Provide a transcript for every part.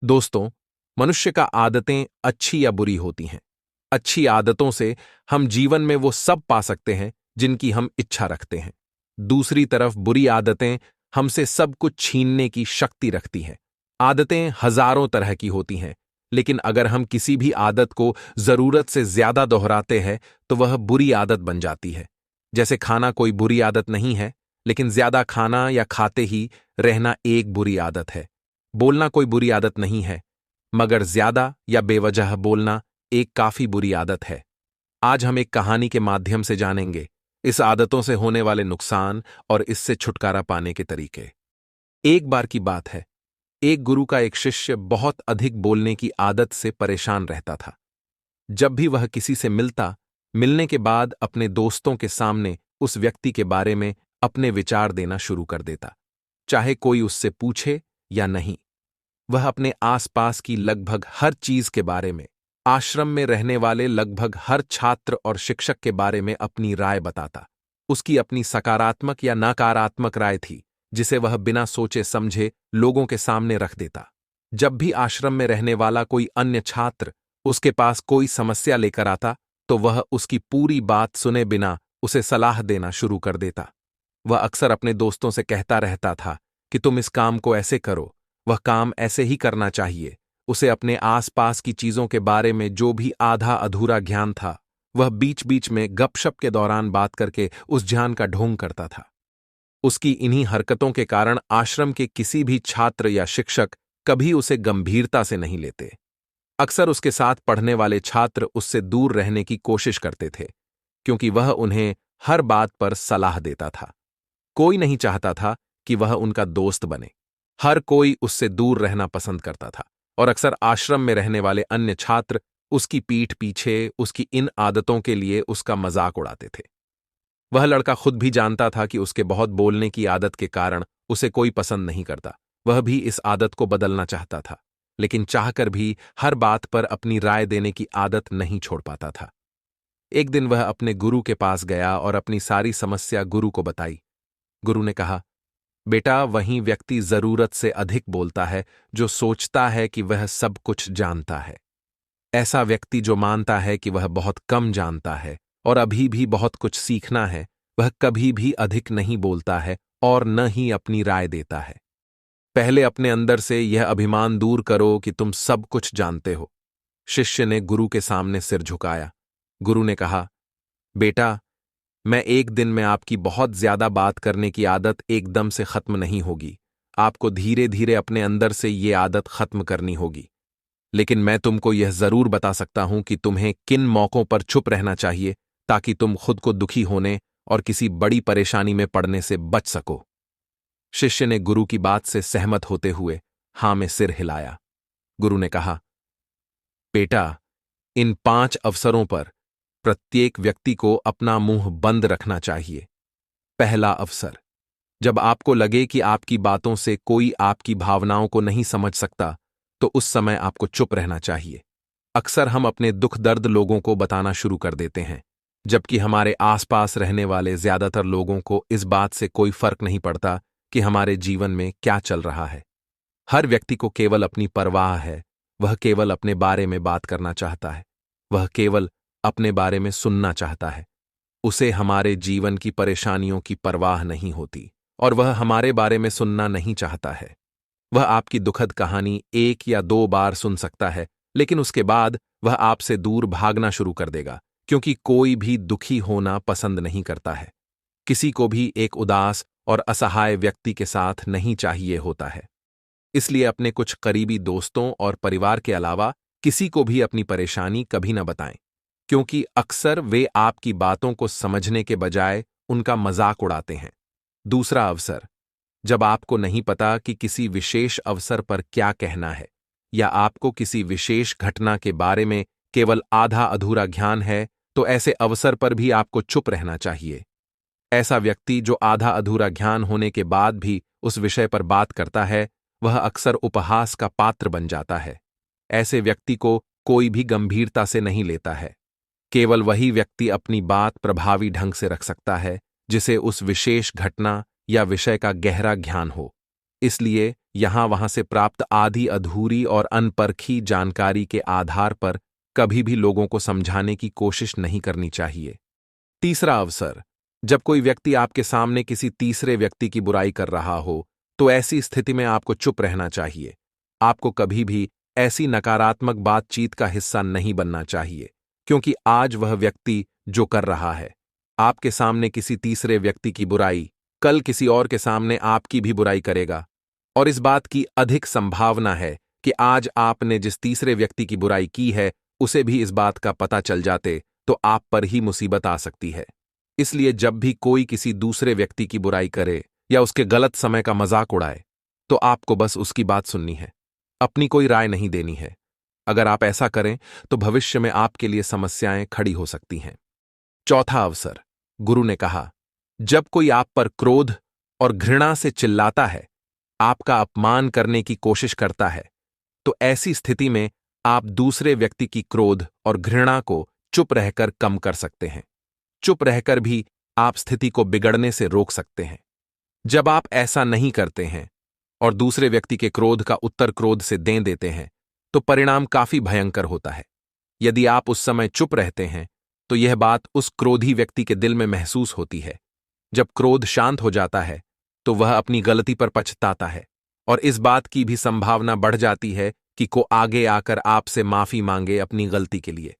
दोस्तों, मनुष्य का आदतें अच्छी या बुरी होती हैं। अच्छी आदतों से हम जीवन में वो सब पा सकते हैं जिनकी हम इच्छा रखते हैं। दूसरी तरफ बुरी आदतें हमसे सब कुछ छीनने की शक्ति रखती हैं। आदतें हजारों तरह की होती हैं, लेकिन अगर हम किसी भी आदत को जरूरत से ज्यादा दोहराते हैं तो वह बुरी आदत बन जाती है। जैसे खाना कोई बुरी आदत नहीं है, लेकिन ज्यादा खाना या खाते ही रहना एक बुरी आदत है। बोलना कोई बुरी आदत नहीं है, मगर ज्यादा या बेवजह बोलना एक काफी बुरी आदत है। आज हम एक कहानी के माध्यम से जानेंगे इस आदतों से होने वाले नुकसान और इससे छुटकारा पाने के तरीके। एक बार की बात है, एक गुरु का एक शिष्य बहुत अधिक बोलने की आदत से परेशान रहता था। जब भी वह किसी से मिलने के बाद अपने दोस्तों के सामने उस व्यक्ति के बारे में अपने विचार देना शुरू कर देता, चाहे कोई उससे पूछे या नहीं। वह अपने आसपास की लगभग हर चीज के बारे में, आश्रम में रहने वाले लगभग हर छात्र और शिक्षक के बारे में अपनी राय बताता। उसकी अपनी सकारात्मक या नकारात्मक राय थी, जिसे वह बिना सोचे समझे लोगों के सामने रख देता। जब भी आश्रम में रहने वाला कोई अन्य छात्र उसके पास कोई समस्या लेकर आता, तो वह उसकी पूरी बात सुने बिना उसे सलाह देना शुरू कर देता। वह अक्सर अपने दोस्तों से कहता रहता था कि तुम इस काम को ऐसे करो, वह काम ऐसे ही करना चाहिए। उसे अपने आसपास की चीजों के बारे में जो भी आधा अधूरा ज्ञान था, वह बीच बीच में गपशप के दौरान बात करके उस ज्ञान का ढोंग करता था। उसकी इन्हीं हरकतों के कारण आश्रम के किसी भी छात्र या शिक्षक कभी उसे गंभीरता से नहीं लेते। अक्सर उसके साथ पढ़ने वाले छात्र उससे दूर रहने की कोशिश करते थे, क्योंकि वह उन्हें हर बात पर सलाह देता था। कोई नहीं चाहता था कि वह उनका दोस्त बने। हर कोई उससे दूर रहना पसंद करता था, और अक्सर आश्रम में रहने वाले अन्य छात्र उसकी पीठ पीछे उसकी इन आदतों के लिए उसका मजाक उड़ाते थे। वह लड़का खुद भी जानता था कि उसके बहुत बोलने की आदत के कारण उसे कोई पसंद नहीं करता। वह भी इस आदत को बदलना चाहता था, लेकिन चाहकर भी हर बात पर अपनी राय देने की आदत नहीं छोड़ पाता था। एक दिन वह अपने गुरु के पास गया और अपनी सारी समस्या गुरु को बताई। गुरु ने कहा, बेटा, वही व्यक्ति जरूरत से अधिक बोलता है जो सोचता है कि वह सब कुछ जानता है। ऐसा व्यक्ति जो मानता है कि वह बहुत कम जानता है और अभी भी बहुत कुछ सीखना है, वह कभी भी अधिक नहीं बोलता है और न ही अपनी राय देता है। पहले अपने अंदर से यह अभिमान दूर करो कि तुम सब कुछ जानते हो। शिष्य ने गुरु के सामने सिर झुकाया। गुरु ने कहा, बेटा, मैं एक दिन में आपकी बहुत ज्यादा बात करने की आदत एकदम से खत्म नहीं होगी। आपको धीरे धीरे अपने अंदर से ये आदत खत्म करनी होगी। लेकिन मैं तुमको यह जरूर बता सकता हूं कि तुम्हें किन मौकों पर चुप रहना चाहिए, ताकि तुम खुद को दुखी होने और किसी बड़ी परेशानी में पड़ने से बच सको। शिष्य ने गुरु की बात से सहमत होते हुए हां में सिर हिलाया। गुरु ने कहा, बेटा, इन 5 अवसरों पर प्रत्येक व्यक्ति को अपना मुंह बंद रखना चाहिए। पहला अवसर, जब आपको लगे कि आपकी बातों से कोई आपकी भावनाओं को नहीं समझ सकता, तो उस समय आपको चुप रहना चाहिए। अक्सर हम अपने दुख दर्द लोगों को बताना शुरू कर देते हैं, जबकि हमारे आसपास रहने वाले ज्यादातर लोगों को इस बात से कोई फर्क नहीं पड़ता कि हमारे जीवन में क्या चल रहा है। हर व्यक्ति को केवल अपनी परवाह है। वह केवल अपने बारे में बात करना चाहता है। वह केवल अपने बारे में सुनना चाहता है। उसे हमारे जीवन की परेशानियों की परवाह नहीं होती, और वह हमारे बारे में सुनना नहीं चाहता है। वह आपकी दुखद कहानी 1 या 2 बार सुन सकता है, लेकिन उसके बाद वह आपसे दूर भागना शुरू कर देगा, क्योंकि कोई भी दुखी होना पसंद नहीं करता है। किसी को भी एक उदास और असहाय व्यक्ति के साथ नहीं चाहिए होता है। इसलिए अपने कुछ करीबी दोस्तों और परिवार के अलावा किसी को भी अपनी परेशानी कभी न बताएं, क्योंकि अक्सर वे आपकी बातों को समझने के बजाय उनका मजाक उड़ाते हैं। दूसरा अवसर, जब आपको नहीं पता कि किसी विशेष अवसर पर क्या कहना है, या आपको किसी विशेष घटना के बारे में केवल आधा अधूरा ज्ञान है, तो ऐसे अवसर पर भी आपको चुप रहना चाहिए। ऐसा व्यक्ति जो आधा अधूरा ज्ञान होने के बाद भी उस विषय पर बात करता है, वह अक्सर उपहास का पात्र बन जाता है। ऐसे व्यक्ति को कोई भी गंभीरता से नहीं लेता है। केवल वही व्यक्ति अपनी बात प्रभावी ढंग से रख सकता है जिसे उस विशेष घटना या विषय का गहरा ज्ञान हो। इसलिए यहां वहां से प्राप्त आधी अधूरी और अनपरखी जानकारी के आधार पर कभी भी लोगों को समझाने की कोशिश नहीं करनी चाहिए। तीसरा अवसर, जब कोई व्यक्ति आपके सामने किसी तीसरे व्यक्ति की बुराई कर रहा हो, तो ऐसी स्थिति में आपको चुप रहना चाहिए। आपको कभी भी ऐसी नकारात्मक बातचीत का हिस्सा नहीं बनना चाहिए, क्योंकि आज वह व्यक्ति जो कर रहा है, आपके सामने किसी तीसरे व्यक्ति की बुराई, कल किसी और के सामने आपकी भी बुराई करेगा। और इस बात की अधिक संभावना है कि आज आपने जिस तीसरे व्यक्ति की बुराई की है, उसे भी इस बात का पता चल जाते तो आप पर ही मुसीबत आ सकती है। इसलिए जब भी कोई किसी दूसरे व्यक्ति की बुराई करे या उसके गलत समय का मजाक उड़ाए, तो आपको बस उसकी बात सुननी है, अपनी कोई राय नहीं देनी है। अगर आप ऐसा करें तो भविष्य में आपके लिए समस्याएं खड़ी हो सकती हैं। चौथा अवसर, गुरु ने कहा, जब कोई आप पर क्रोध और घृणा से चिल्लाता है, आपका अपमान करने की कोशिश करता है, तो ऐसी स्थिति में आप दूसरे व्यक्ति की क्रोध और घृणा को चुप रहकर कम कर सकते हैं। चुप रहकर भी आप स्थिति को बिगड़ने से रोक सकते हैं। जब आप ऐसा नहीं करते हैं और दूसरे व्यक्ति के क्रोध का उत्तर क्रोध से दे देते हैं, तो परिणाम काफी भयंकर होता है। यदि आप उस समय चुप रहते हैं, तो यह बात उस क्रोधी व्यक्ति के दिल में महसूस होती है। जब क्रोध शांत हो जाता है, तो वह अपनी गलती पर पछताता है और इस बात की भी संभावना बढ़ जाती है कि को आगे आकर आपसे माफी मांगे अपनी गलती के लिए।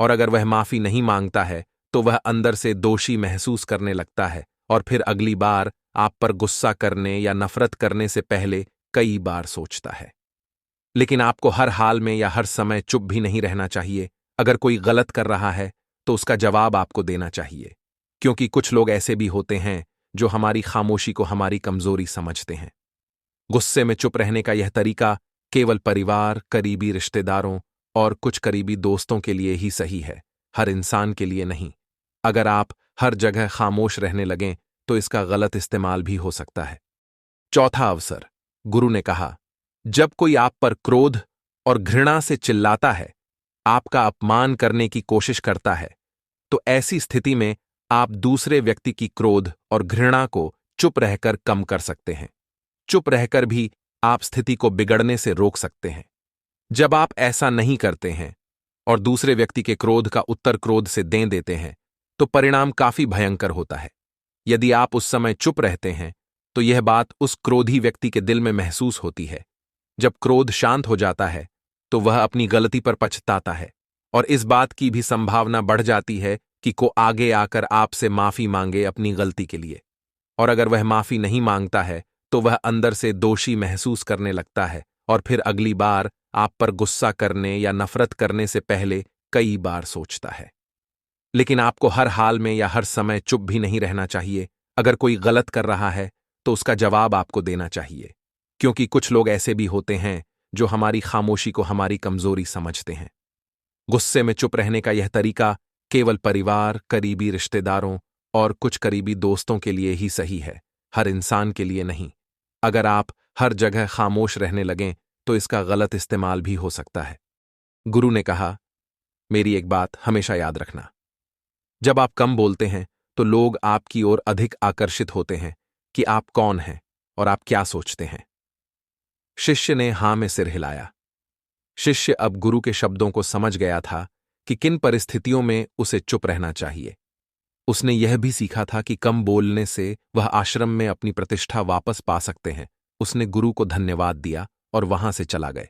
और अगर वह माफी नहीं मांगता है, तो वह अंदर से दोषी महसूस करने लगता है और फिर अगली बार आप पर गुस्सा करने या नफरत करने से पहले कई बार सोचता है। लेकिन आपको हर हाल में या हर समय चुप भी नहीं रहना चाहिए। अगर कोई गलत कर रहा है, तो उसका जवाब आपको देना चाहिए, क्योंकि कुछ लोग ऐसे भी होते हैं जो हमारी खामोशी को हमारी कमजोरी समझते हैं। गुस्से में चुप रहने का यह तरीका केवल परिवार, करीबी रिश्तेदारों और कुछ करीबी दोस्तों के लिए ही सही है, हर इंसान के लिए नहीं। अगर आप हर जगह खामोश रहने लगें, तो इसका गलत इस्तेमाल भी हो सकता है। चौथा अवसर, गुरु ने कहा, जब कोई आप पर क्रोध और घृणा से चिल्लाता है, आपका अपमान करने की कोशिश करता है, तो ऐसी स्थिति में आप दूसरे व्यक्ति की क्रोध और घृणा को चुप रहकर कम कर सकते हैं। चुप रहकर भी आप स्थिति को बिगड़ने से रोक सकते हैं। जब आप ऐसा नहीं करते हैं और दूसरे व्यक्ति के क्रोध का उत्तर क्रोध से दे देते हैं, तो परिणाम काफी भयंकर होता है। यदि आप उस समय चुप रहते हैं, तो यह बात उस क्रोधी व्यक्ति के दिल में महसूस होती है। जब क्रोध शांत हो जाता है, तो वह अपनी गलती पर पछताता है और इस बात की भी संभावना बढ़ जाती है कि को आगे आकर आपसे माफी मांगे अपनी गलती के लिए। और अगर वह माफी नहीं मांगता है, तो वह अंदर से दोषी महसूस करने लगता है और फिर अगली बार आप पर गुस्सा करने या नफरत करने से पहले कई बार सोचता है। लेकिन आपको हर हाल में या हर समय चुप भी नहीं रहना चाहिए। अगर कोई गलत कर रहा है, तो उसका जवाब आपको देना चाहिए, क्योंकि कुछ लोग ऐसे भी होते हैं जो हमारी खामोशी को हमारी कमजोरी समझते हैं। गुस्से में चुप रहने का यह तरीका केवल परिवार, करीबी रिश्तेदारों और कुछ करीबी दोस्तों के लिए ही सही है, हर इंसान के लिए नहीं। अगर आप हर जगह खामोश रहने लगें, तो इसका गलत इस्तेमाल भी हो सकता है। गुरु ने कहा, मेरी एक बात हमेशा याद रखना, जब आप कम बोलते हैं, तो लोग आपकी ओर अधिक आकर्षित होते हैं कि आप कौन हैं और आप क्या सोचते हैं। शिष्य ने हां में सिर हिलाया। शिष्य अब गुरु के शब्दों को समझ गया था कि किन परिस्थितियों में उसे चुप रहना चाहिए। उसने यह भी सीखा था कि कम बोलने से वह आश्रम में अपनी प्रतिष्ठा वापस पा सकते हैं। उसने गुरु को धन्यवाद दिया और वहां से चला गया।